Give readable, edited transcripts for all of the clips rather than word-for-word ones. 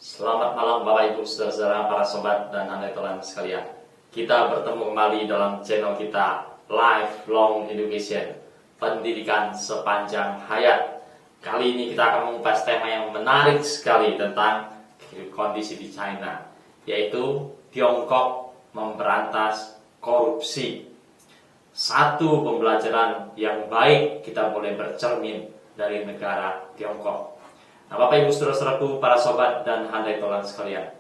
Selamat malam Bapak Ibu Saudara-saudara, para sobat dan andai tolan sekalian. Kita bertemu kembali dalam channel kita Lifelong Education, pendidikan sepanjang hayat. Kali ini kita akan mengupas tema yang menarik sekali tentang kondisi di China, yaitu Tiongkok memberantas korupsi. Satu pembelajaran yang baik kita boleh bercermin dari negara Tiongkok. Nah, Bapak Ibu Saudara-saudaraku, para sobat dan handai tolan sekalian,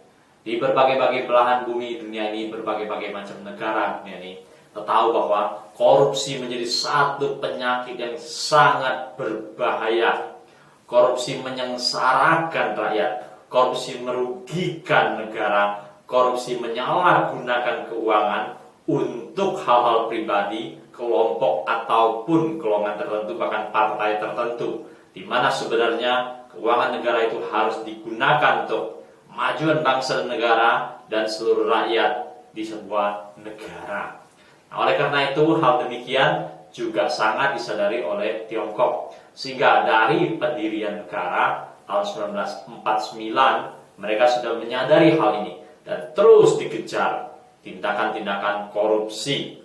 di berbagai-bagai belahan bumi dunia ini, berbagai-bagai macam negara dunia ini, kita tahu bahwa korupsi menjadi satu penyakit yang sangat berbahaya. Korupsi menyengsarakan rakyat, korupsi merugikan negara, korupsi menyalahgunakan keuangan untuk hal-hal pribadi, kelompok ataupun golongan tertentu, bahkan partai tertentu, di mana sebenarnya keuangan negara itu harus digunakan untuk kemajuan bangsa dan negara dan seluruh rakyat di sebuah negara. Nah, oleh karena itu, hal demikian juga sangat disadari oleh Tiongkok. Sehingga dari pendirian negara tahun 1949, mereka sudah menyadari hal ini dan terus dikejar tindakan-tindakan korupsi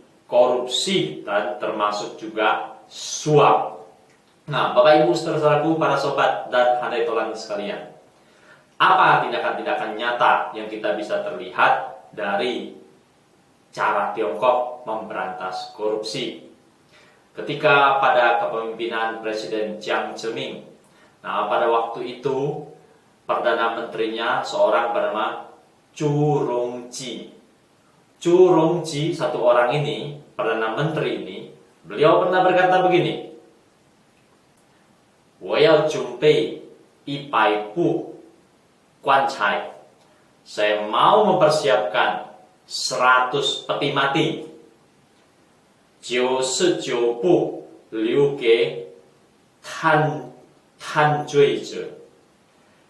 dan termasuk juga suap. Nah, Bapak Ibu Saudara-saudaraku, para sobat dan handai tolan sekalian, apa tindakan-tindakan nyata yang kita bisa terlihat dari cara Tiongkok memberantas korupsi? Ketika pada kepemimpinan Presiden Jiang Zemin, nah pada waktu itu Perdana Menterinya seorang bernama Zhu Rongji. Zhu Rongji, satu orang ini, Perdana Menteri ini, beliau pernah berkata begini, 我要准备100部棺材. Saya mau mempersiapkan 100 peti mati. 99部留给贪罪者.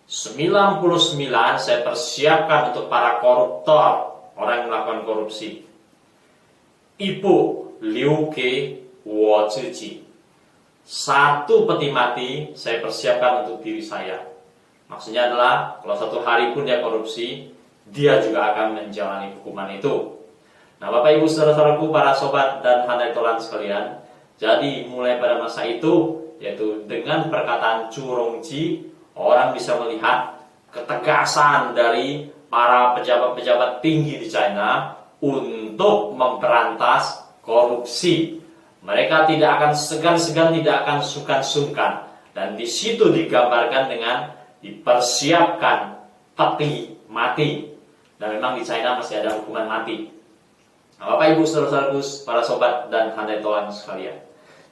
99 saya persiapkan untuk para koruptor, orang yang melakukan korupsi. 1部留给我自己. 1 peti mati saya persiapkan untuk diri saya. Maksudnya adalah kalau satu hari pun dia korupsi, dia juga akan menjalani hukuman itu. Nah, Bapak Ibu Saudara-saudaraku, para sobat dan handai tolan sekalian, jadi mulai pada masa itu, yaitu dengan perkataan Zhu Rongji, orang bisa melihat ketegasan dari para pejabat-pejabat tinggi di China untuk memberantas korupsi. Mereka tidak akan segan-segan, tidak akan sungkan-sungkan. Dan di situ digambarkan dengan dipersiapkan peti mati. Dan memang di China masih ada hukuman mati. Nah, Bapak Ibu Saudara-saudaraku, para sobat dan handai tolan sekalian.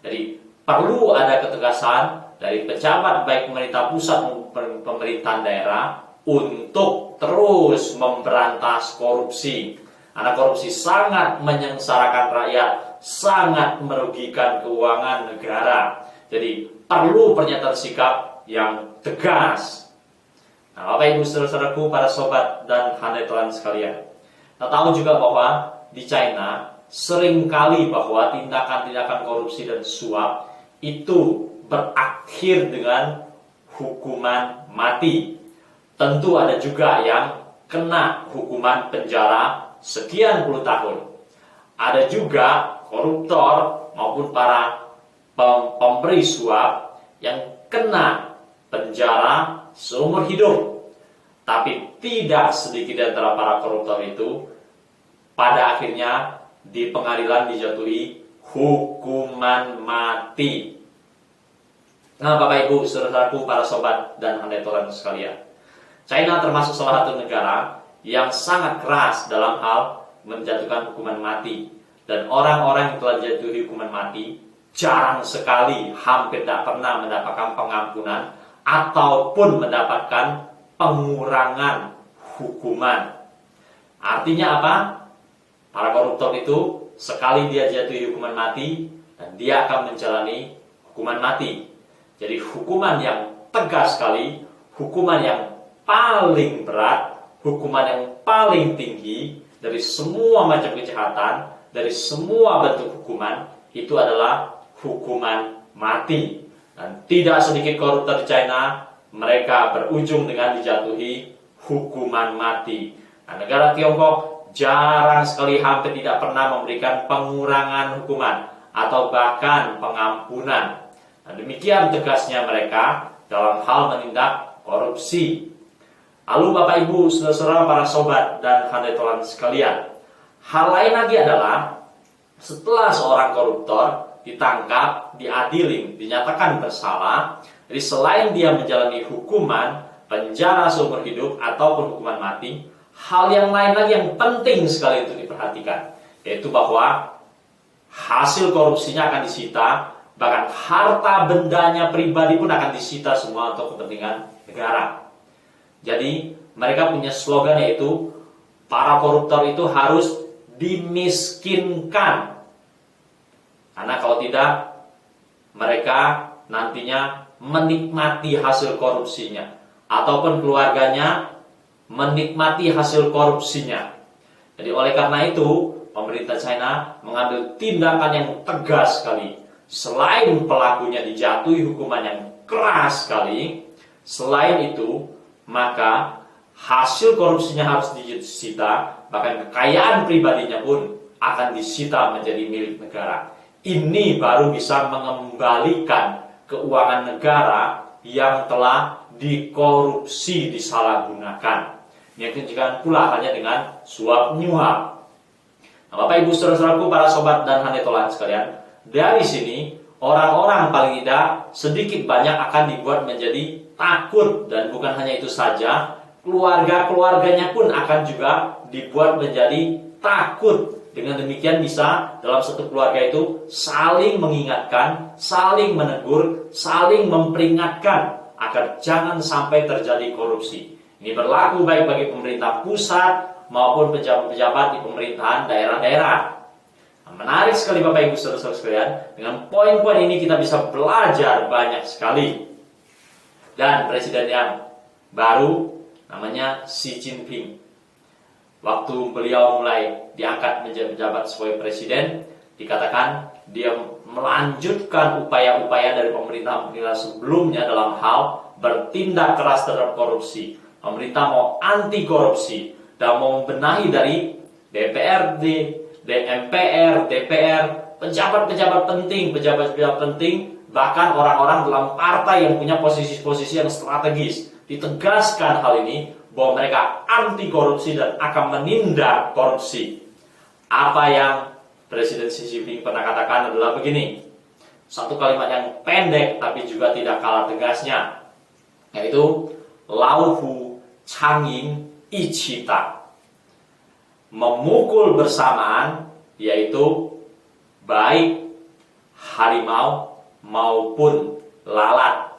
Jadi perlu ada ketegasan dari pejabat baik pemerintah pusat maupun pemerintahan daerah untuk terus memberantas korupsi. Karena korupsi sangat menyengsarakan rakyat, sangat merugikan keuangan negara. Jadi perlu pernyataan sikap yang tegas. Nah, Bapak Ibu Saudara-saudaraku, para sobat dan handai tolan sekalian, kita tahu juga bahwa di China seringkali bahwa tindakan-tindakan korupsi dan suap itu berakhir dengan hukuman mati. Tentu ada juga yang kena hukuman penjara sekian puluh tahun. Ada juga koruptor maupun para pemberi suap yang kena penjara seumur hidup. Tapi tidak sedikit di antara para koruptor itu pada akhirnya di pengadilan dijatuhi hukuman mati. Nah, Bapak Ibu Saudara-saudaraku, para sobat dan handai tolan sekalian, China termasuk salah satu negara yang sangat keras dalam hal menjatuhkan hukuman mati. Dan orang-orang yang telah dijatuhi hukuman mati jarang sekali, hampir tidak pernah mendapatkan pengampunan ataupun mendapatkan pengurangan hukuman. Artinya apa? Para koruptor itu sekali dia jatuhi hukuman mati dan dia akan menjalani hukuman mati. Jadi hukuman yang tegas sekali, hukuman yang paling berat, hukuman yang paling tinggi dari semua macam kejahatan, dari semua bentuk hukuman, itu adalah hukuman mati. Dan tidak sedikit koruptor di China, mereka berujung dengan dijatuhi hukuman mati. Nah, negara Tiongkok jarang sekali, hampir tidak pernah memberikan pengurangan hukuman atau bahkan pengampunan. Nah, demikian tegasnya mereka dalam hal menindak korupsi. Lalu Bapak Ibu, saudara-saudara, para sobat dan handetolan sekalian, hal lain lagi adalah setelah seorang koruptor ditangkap, diadili, dinyatakan bersalah, jadi selain dia menjalani hukuman penjara seumur hidup ataupun hukuman mati, hal yang lain lagi yang penting sekali untuk diperhatikan, yaitu bahwa hasil korupsinya akan disita, bahkan harta bendanya pribadi pun akan disita semua untuk kepentingan negara. Jadi mereka punya slogan, yaitu para koruptor itu harus dimiskinkan, karena kalau tidak mereka nantinya menikmati hasil korupsinya ataupun keluarganya menikmati hasil korupsinya. Jadi oleh karena itu pemerintah China mengambil tindakan yang tegas sekali. Selain pelakunya dijatuhi hukuman yang keras sekali, selain itu maka hasil korupsinya harus disita, bahkan kekayaan pribadinya pun akan disita menjadi milik negara. Ini baru bisa mengembalikan keuangan negara yang telah dikorupsi, disalahgunakan. Demikian pula halnya dengan suap menyuap. Nah, Bapak Ibu saudara-saudaraku, para sobat dan handetolan sekalian, dari sini orang-orang paling tidak sedikit banyak akan dibuat menjadi takut, dan bukan hanya itu saja, keluarga-keluarganya pun akan juga dibuat menjadi takut. Dengan demikian bisa dalam satu keluarga itu saling mengingatkan, saling menegur, saling memperingatkan agar jangan sampai terjadi korupsi. Ini berlaku baik bagi pemerintah pusat maupun pejabat-pejabat di pemerintahan daerah-daerah. Nah, menarik sekali Bapak Ibu saudara-saudara sekalian, dengan poin-poin ini kita bisa belajar banyak sekali. Dan presiden yang baru namanya Xi Jinping, waktu beliau mulai diangkat menjadi pejabat sebagai presiden, dikatakan dia melanjutkan upaya-upaya dari pemerintah-pemerintah sebelumnya dalam hal bertindak keras terhadap korupsi. Pemerintah mau anti korupsi dan mau membenahi dari DPRD, MPR, DPR, pejabat-pejabat penting, bahkan orang-orang dalam partai yang punya posisi-posisi yang strategis. Ditegaskan hal ini bahwa mereka anti korupsi dan akan menindak korupsi. Apa yang Presiden Xi Jinping pernah katakan adalah begini, satu kalimat yang pendek tapi juga tidak kalah tegasnya, yaitu Lauhu Changyin Ichita, memukul bersamaan, yaitu baik harimau maupun lalat.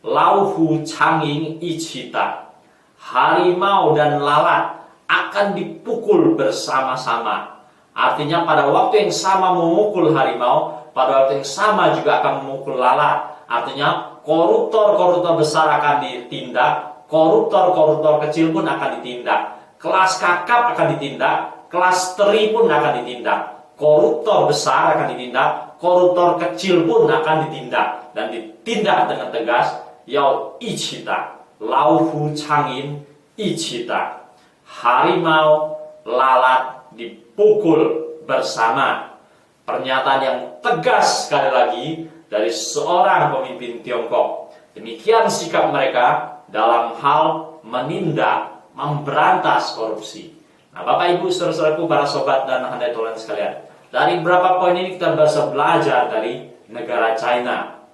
Lauhu Changyin Ichita, harimau dan lalat akan dipukul bersama-sama. Artinya pada waktu yang sama memukul harimau, pada waktu yang sama juga akan memukul lalat. Artinya koruptor-koruptor besar akan ditindak, koruptor-koruptor kecil pun akan ditindak. Kelas kakap akan ditindak, kelas teri pun akan ditindak. Koruptor besar akan ditindak, koruptor kecil pun akan ditindak. Dan ditindak dengan tegas, yao ichita, lauhu changyin ichita, harimau, lalat dipukul bersama. Pernyataan yang tegas sekali lagi dari seorang pemimpin Tiongkok. Demikian sikap mereka dalam hal menindak, memberantas korupsi. Nah, Bapak Ibu saudara-saudaraku, para sobat dan handetolan sekalian, dari beberapa poin ini kita bisa belajar dari negara China.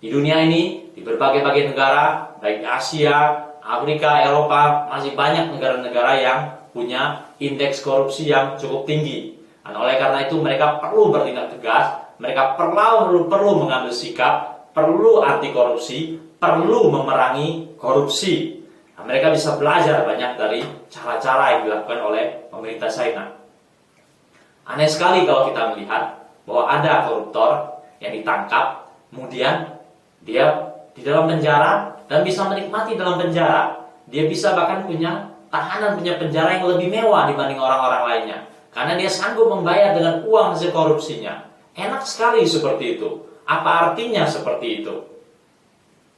Di dunia ini, di berbagai-bagai negara, baik Asia, Afrika, Eropa, masih banyak negara-negara yang punya indeks korupsi yang cukup tinggi. Dan oleh karena itu mereka perlu bertindak tegas, mereka perlu mengambil sikap, perlu anti korupsi, perlu memerangi korupsi. Nah, mereka bisa belajar banyak dari cara-cara yang dilakukan oleh pemerintah China. Aneh sekali kalau kita melihat bahwa ada koruptor yang ditangkap, kemudian dia di dalam penjara dan bisa menikmati dalam penjara. Dia bisa bahkan punya tahanan, punya penjara yang lebih mewah dibanding orang-orang lainnya, karena dia sanggup membayar dengan uang hasil korupsinya. Enak sekali seperti itu. Apa artinya seperti itu?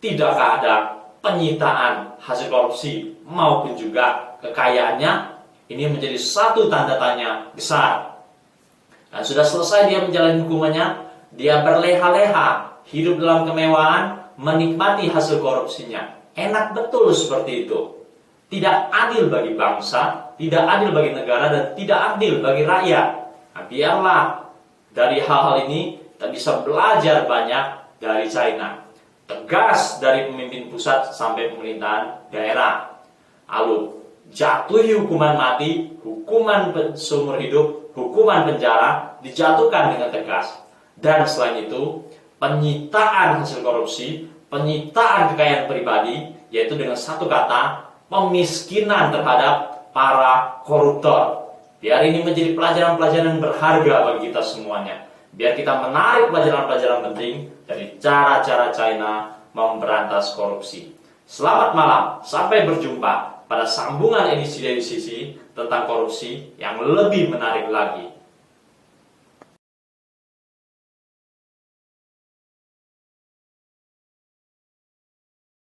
Tidakkah ada penyitaan hasil korupsi maupun juga kekayaannya, ini menjadi satu tanda tanya besar. Dan sudah selesai dia menjalani hukumannya, dia berleha-leha, hidup dalam kemewahan, menikmati hasil korupsinya. Enak betul seperti itu. Tidak adil bagi bangsa, tidak adil bagi negara, dan tidak adil bagi rakyat. Nah, biarlah dari hal-hal ini kita bisa belajar banyak dari China. Tegas dari pemimpin pusat sampai pemerintahan daerah. Lalu jatuhi hukuman mati, hukuman seumur hidup, hukuman penjara dijatuhkan dengan tegas. Dan selain itu, penyitaan hasil korupsi, penyitaan kekayaan pribadi, yaitu dengan satu kata, pemiskinan terhadap para koruptor. Biar ini menjadi pelajaran-pelajaran berharga bagi kita semuanya. Biar kita menarik pelajaran-pelajaran penting dari cara-cara China memberantas korupsi. Selamat malam, sampai berjumpa pada sambungan edisi tentang korupsi yang lebih menarik lagi.